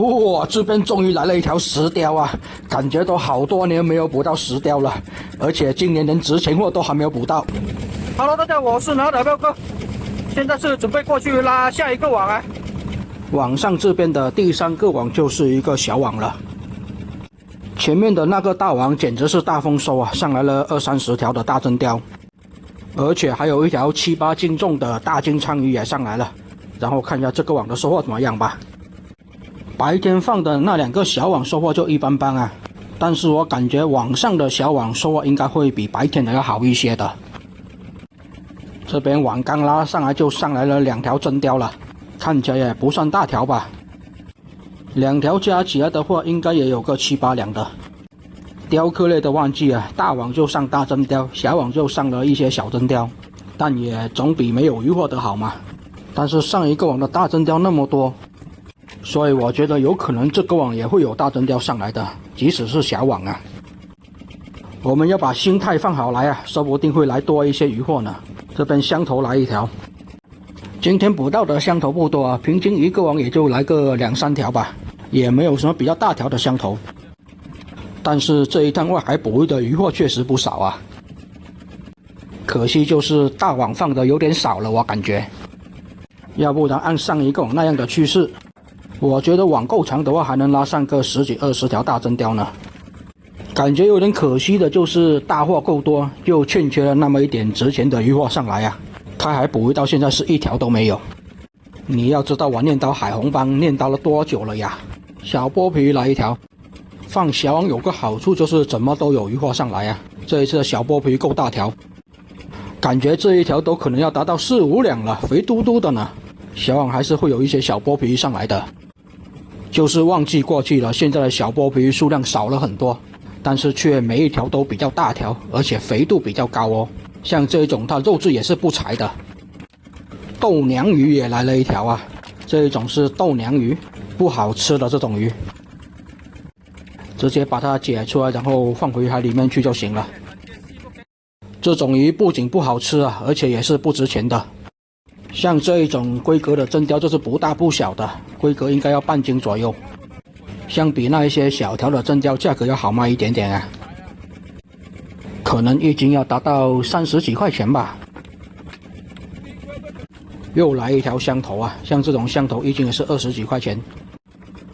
哇，这边终于来了一条石雕啊！感觉都好多年没有捕到石雕了，而且今年连值钱货都还没有捕到。Hello， 大家好，我是拿打彪哥，现在是准备过去拉下一个网啊。网上这边的第3个网就是一个小网了，前面的那个大网简直是大丰收啊，上来了20-30条的大真鲷，而且还有一条7、8斤重的大金鲳鱼也上来了。然后看一下这个网的收获怎么样吧。白天放的那2个小网收获就一般般啊，但是我感觉网上的小网收获应该会比白天的要好一些的。这边网刚拉上来就上来了2条真鲷了，看起来也不算大条吧，2条加起来的话应该也有个7、8两的。雕刻类的忘记啊，大网就上大真鲷，小网就上了一些小真鲷，但也总比没有渔获的好嘛。但是上一个网的大真鲷那么多，所以我觉得有可能这个网也会有大真鲷上来的，即使是小网啊。我们要把心态放好来啊，说不定会来多一些渔获呢。这边香头来一条，今天捕到的香头不多啊，平均一个网也就来个2、3条吧，也没有什么比较大条的香头。但是这一趟外海捕鱼的渔获确实不少啊，可惜就是大网放的有点少了，我感觉。要不然按上一个网那样的趋势，我觉得网够长的话还能拉上个10几、20条大真鲷呢。感觉有点可惜的就是大货够多，又欠缺了那么一点值钱的渔获上来啊。开海捕鱼到现在是1条都没有。你要知道我念叨海红帮念叨了多久了呀？小剥皮来一条。放小网有个好处就是怎么都有渔获上来啊。这一次的小剥皮够大条，感觉这一条都可能要达到4、5两了，肥嘟嘟的呢。小网还是会有一些小剥皮上来的，就是忘记过去了，现在的小剥皮数量少了很多，但是却每一条都比较大条，而且肥度比较高哦。像这种它肉质也是不柴的。豆娘鱼也来了一条啊，这一种是豆娘鱼，不好吃的这种鱼，直接把它解出来，然后放回海里面去就行了。这种鱼不仅不好吃啊，而且也是不值钱的。像这一种规格的真鲷就是不大不小的，规格应该要半斤左右，相比那一些小条的真鲷价格要好卖一点点啊，可能1斤要达到30几块钱吧。又来一条香头啊，像这种香头1斤也是20几块钱，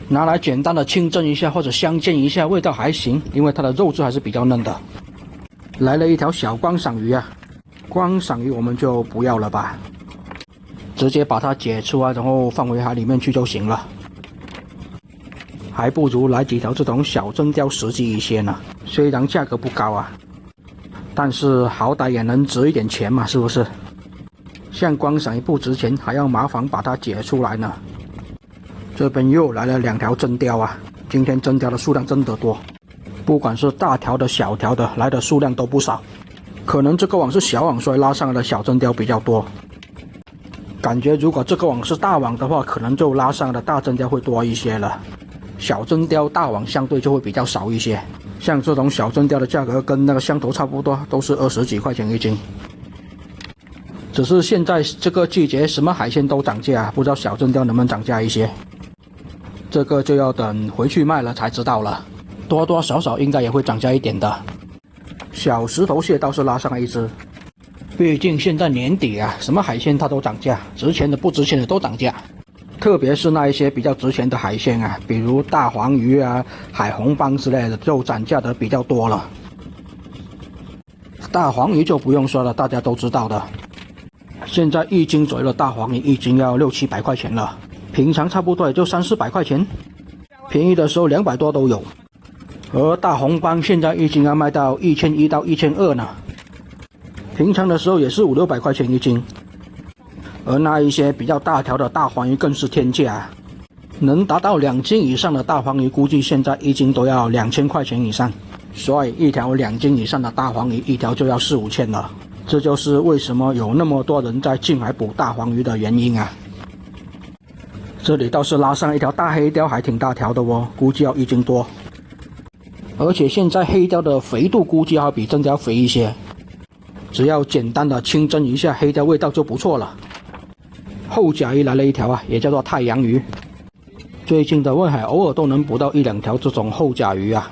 拿来简单的清蒸一下或者香煎一下，味道还行，因为它的肉质还是比较嫩的。来了一条小观赏鱼啊，观赏鱼我们就不要了吧，直接把它解出来，然后放回海里面去就行了。还不如来几条这种小真鲷实际一些呢，虽然价格不高啊，但是好歹也能值一点钱嘛，是不是？像观赏鱼不值钱，还要麻烦把它解出来呢。这边又来了2条真鲷啊，今天真鲷的数量真的多，不管是大条的小条的，来的数量都不少。可能这个网是小网，所以拉上来的小真鲷比较多。感觉如果这个网是大网的话，可能就拉上的大真鲷会多一些了，小真鲷大网相对就会比较少一些。像这种小真鲷的价格跟那个香头差不多，都是20几块钱1斤。只是现在这个季节什么海鲜都涨价，不知道小真鲷能不能涨价一些，这个就要等回去卖了才知道了，多多少少应该也会涨价一点的。小石头蟹倒是拉上来一只，毕竟现在年底啊，什么海鲜它都涨价，值钱的不值钱的都涨价，特别是那一些比较值钱的海鲜啊，比如大黄鱼啊、海红帮之类的，就涨价的比较多了。大黄鱼就不用说了，大家都知道的，现在1斤左右的大黄鱼1斤要6、700块钱了，平常差不多也就3、400块钱，便宜的时候200多都有。而大红帮现在1斤要卖到1100到1200呢，平常的时候也是5、600块钱1斤。而那一些比较大条的大黄鱼更是天价啊，能达到2斤以上的大黄鱼，估计现在1斤都要2000块钱以上。所以一条2斤以上的大黄鱼，一条就要4、5千了。这就是为什么有那么多人在近海捕大黄鱼的原因啊。这里倒是拉上一条大黑鲷，还挺大条的哦，估计要1斤多。而且现在黑鲷的肥度估计要比真鲷肥一些，只要简单的清蒸一下，黑鲷味道就不错了。后甲鱼来了一条啊，也叫做太阳鱼，最近的外海偶尔都能捕到1-2条这种厚甲鱼啊。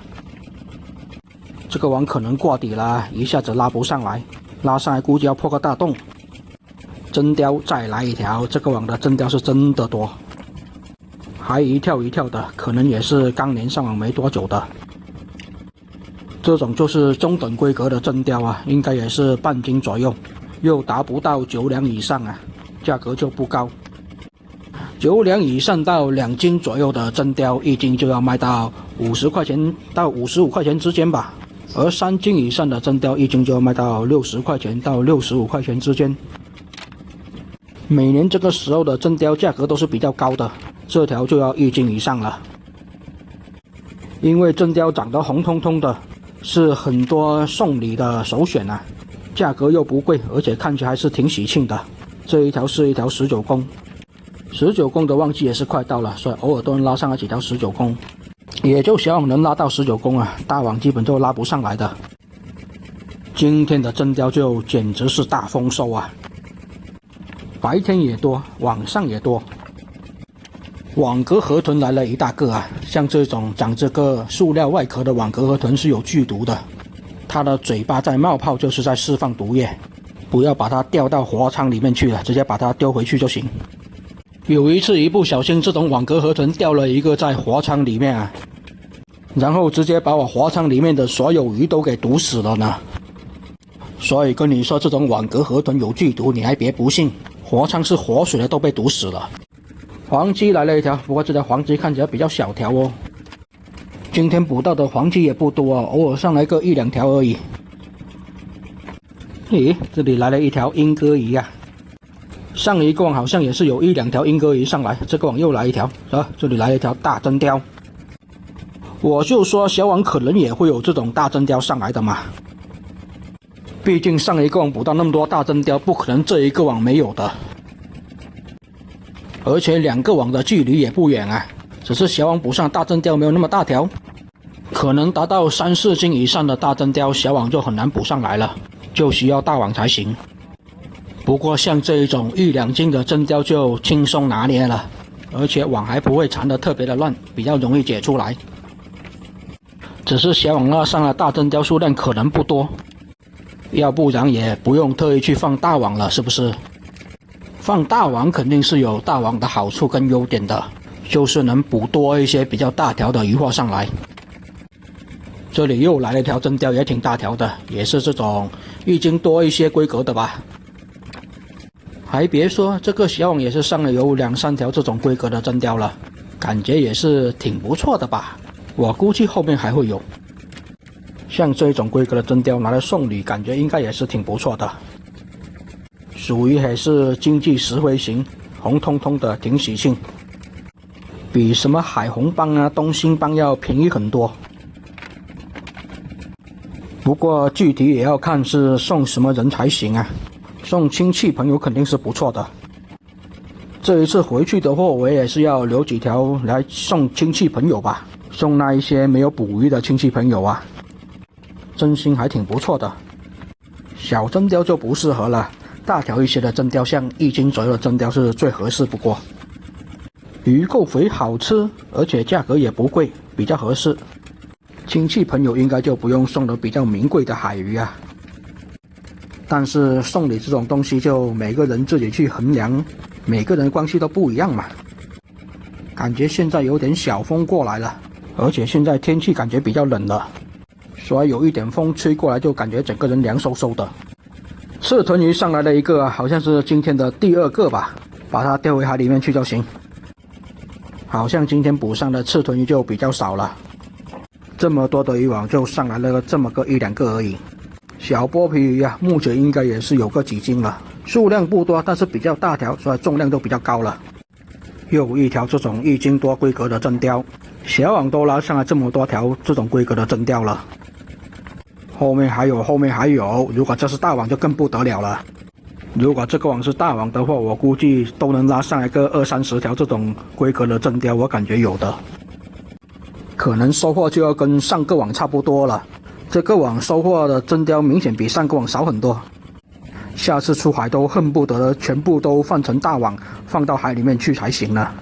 这个网可能挂底了，一下子拉不上来，拉上来估计要破个大洞。真鲷再来一条，这个网的真鲷是真的多，还一跳一跳的，可能也是刚连上网没多久的。这种就是中等规格的真鲷啊，应该也是半斤左右，又达不到9两以上啊，价格就不高。9两以上到2斤左右的真鲷，一斤就要卖到50块钱到55块钱之间吧，而3斤以上的真鲷，一斤就要卖到60块钱到65块钱之间。每年这个时候的真鲷价格都是比较高的，这条就要1斤以上了。因为真鲷长得红彤彤的，是很多送礼的首选啊，价格又不贵，而且看起来还是挺喜庆的。这一条是一条19公，19公的旺季也是快到了，所以偶尔都能拉上来几条19公，也就小网能拉到19公啊，大网基本就拉不上来的。今天的真鲷就简直是大丰收啊，白天也多，晚上也多。网格河豚来了一大个啊，像这种长这个塑料外壳的网格河豚是有剧毒的，它的嘴巴在冒泡就是在释放毒液，不要把它掉到活仓里面去了，直接把它丢回去就行。有一次一不小心，这种网格河豚掉了一个在活仓里面啊，然后直接把我活仓里面的所有鱼都给毒死了呢。所以跟你说，这种网格河豚有剧毒，你还别不信，活仓是活水的都被毒死了。黄鲫来了一条，不过这条黄鲫看起来比较小条哦。今天捕到的黄鲫也不多啊，偶尔上来个1-2条而已。咦，这里来了一条莺歌鱼啊！上一个网好像也是有1-2条莺歌鱼上来，这个网又来一条，这里来了一条大真鲷。我就说小网可能也会有这种大真鲷上来的嘛，毕竟上一个网捕到那么多大真鲷，不可能这一个网没有的。而且2个网的距离也不远啊，只是小网捕上大真鲷没有那么大条，可能达到3-4斤以上的大真鲷，小网就很难捕上来了，就需要大网才行。不过像这一种1-2斤的真鲷就轻松拿捏了，而且网还不会缠得特别的乱，比较容易解出来。只是小网拉上的大真鲷数量可能不多，要不然也不用特意去放大网了，是不是？放大网肯定是有大网的好处跟优点的，就是能捕多一些比较大条的鱼货上来。这里又来了一条真鲷，也挺大条的，也是这种1斤多一些规格的吧。还别说，这个小网也是上了有2-3条这种规格的真鲷了，感觉也是挺不错的吧。我估计后面还会有。像这种规格的真鲷拿来送礼，感觉应该也是挺不错的。属于也是经济实惠型，红彤彤的，挺喜庆，比什么海虹帮啊、东星帮要便宜很多。不过具体也要看是送什么人才行啊，送亲戚朋友肯定是不错的。这一次回去的话，我也是要留几条来送亲戚朋友吧，送那一些没有捕鱼的亲戚朋友啊，真心还挺不错的。小真鲷就不适合了，大条一些的真鲷，像1斤左右的真鲷是最合适不过。鱼够肥好吃，而且价格也不贵，比较合适。亲戚朋友应该就不用送的比较名贵的海鱼啊。但是送礼这种东西就每个人自己去衡量，每个人关系都不一样嘛。感觉现在有点小风过来了，而且现在天气感觉比较冷了，所以有一点风吹过来就感觉整个人凉飕飕的。刺豚鱼上来了一个，好像是今天的第2个吧，把它丢回海里面去就行。好像今天捕上的刺豚鱼就比较少了，这么多的渔网就上来了这么个1-2个而已。小剥皮鱼啊，目前应该也是有个几斤了，数量不多，但是比较大条，所以重量都比较高了。又一条这种1斤多规格的真鲷，小网都拉上来这么多条这种规格的真鲷了。后面还有，如果这是大网就更不得了了。如果这个网是大网的话，我估计都能拉上来个20-30条这种规格的真鲷，我感觉有的。可能收获就要跟上个网差不多了。这个网收获的真鲷明显比上个网少很多，下次出海都恨不得全部都换成大网，放到海里面去才行了。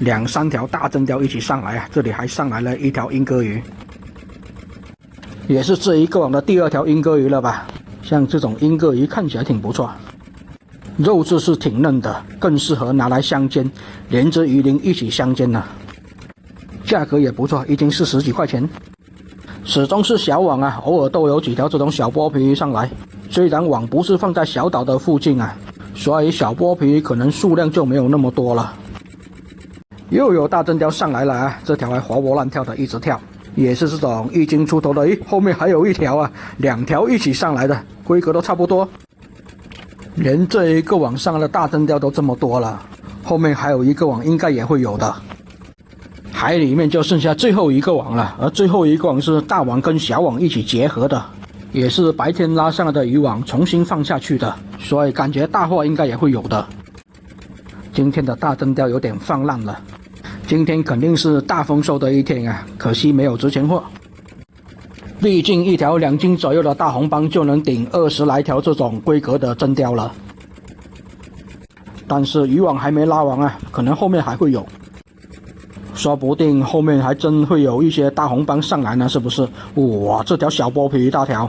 2、3条大真鲷一起上来啊，这里还上来了一条英歌鱼，也是这一个网的第2条英歌鱼了吧？像这种英歌鱼看起来挺不错，肉质是挺嫩的，更适合拿来香煎，连着鱼鳞一起香煎呢。价格也不错，一斤40几块钱。始终是小网啊，偶尔都有几条这种小剥皮鱼上来。虽然网不是放在小岛的附近啊，所以小剥皮鱼可能数量就没有那么多了。又有大真鲷上来了啊！这条还活蹦乱跳的一直跳，也是这种1斤出头的。咦，后面还有一条啊，2条一起上来的，规格都差不多。连这一个网上的大真鲷都这么多了，后面还有一个网应该也会有的。海里面就剩下最后一个网了，而最后一个网是大网跟小网一起结合的，也是白天拉上来的渔网重新放下去的，所以感觉大货应该也会有的。今天的大真鲷有点放烂了，今天肯定是大丰收的一天啊，可惜没有值钱货。毕竟一条2斤左右的大红斑就能顶20来条这种规格的真鲷了。但是渔网还没拉完啊，可能后面还会有。说不定后面还真会有一些大红斑上来呢，是不是？哇，这条小剥皮一大条，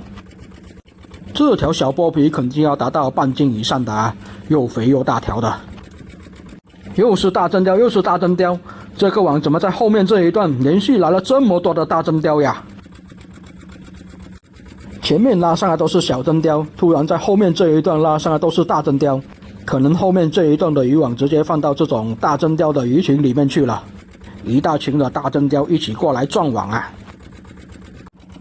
这条小剥皮肯定要达到半斤以上的啊，又肥又大条的。又是大真鲷，又是大真鲷，这个网怎么在后面这一段连续来了这么多的大真鲷呀？前面拉上来都是小真鲷，突然在后面这一段拉上来都是大真鲷，可能后面这一段的渔网直接放到这种大真鲷的鱼群里面去了。一大群的大真鲷一起过来撞网啊，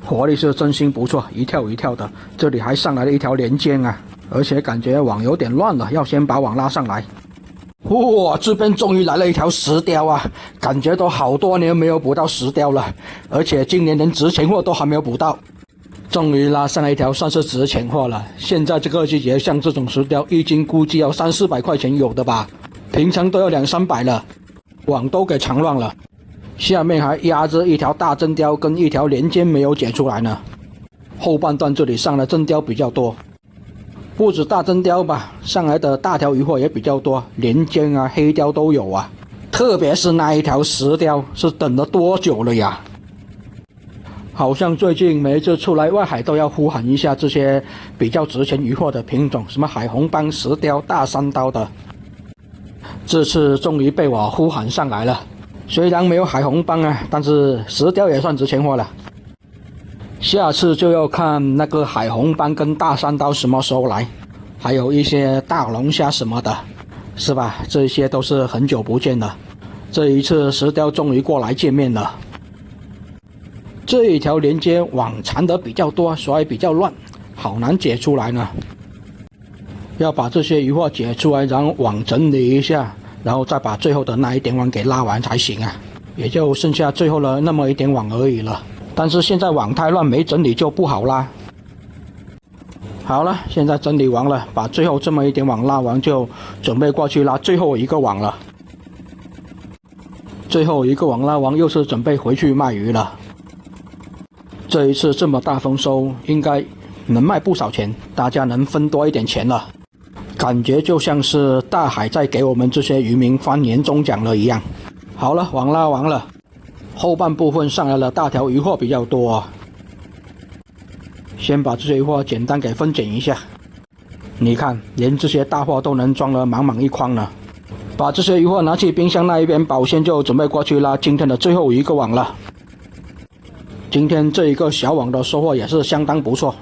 活力是真心不错，一跳一跳的。这里还上来了一条连尖啊，而且感觉网有点乱了，要先把网拉上来。哇，这边终于来了一条石鲷啊，感觉都好多年没有捕到石鲷了，而且今年连值钱货都还没有捕到。终于拉上来一条算是值钱货了。现在这个季节像这种石鲷1斤估计要300-400块钱有的吧，平常都要200-300了。网都给藏乱了，下面还压着一条大真鲷跟一条连尖没有解出来呢。后半段这里上的真鲷比较多，不止大真鲷吧，上来的大条鱼货也比较多，连尖啊、黑鲷都有啊。特别是那一条石鲷，是等了多久了呀？好像最近每一次出来外海都要呼喊一下这些比较值钱鱼货的品种，什么海红斑、石鲷、大三刀的。这次终于被我呼喊上来了，虽然没有海红斑啊，但是石鲷也算值钱货了。下次就要看那个海红斑跟大三刀什么时候来，还有一些大龙虾什么的，是吧？这些都是很久不见了，这一次石鲷终于过来见面了。这一条连接网缠的比较多，所以比较乱，好难解出来呢。要把这些鱼货解出来，然后网整理一下，然后再把最后的那一点网给拉完才行啊。也就剩下最后的那么一点网而已了。但是现在网太乱，没整理就不好拉。好了，现在整理完了，把最后这么一点网拉完，就准备过去拉最后一个网了。最后一个网拉完，又是准备回去卖鱼了。这一次这么大丰收，应该能卖不少钱，大家能分多一点钱了。感觉就像是大海在给我们这些渔民发年终奖了一样。好了，网拉完了，后半部分上来了大条鱼货比较多啊。先把这些鱼货简单给分拣一下。你看，连这些大货都能装了满满一筐了。把这些鱼货拿去冰箱那一边保鲜，就准备过去拉今天的最后一个网了。今天这一个小网的收获也是相当不错。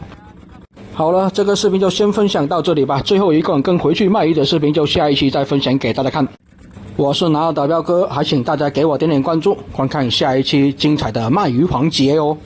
好了，这个视频就先分享到这里吧。最后一个跟回去卖鱼的视频就下一期再分享给大家看。我是拿岛彪哥，还请大家给我点点关注，观看下一期精彩的卖鱼环节哦。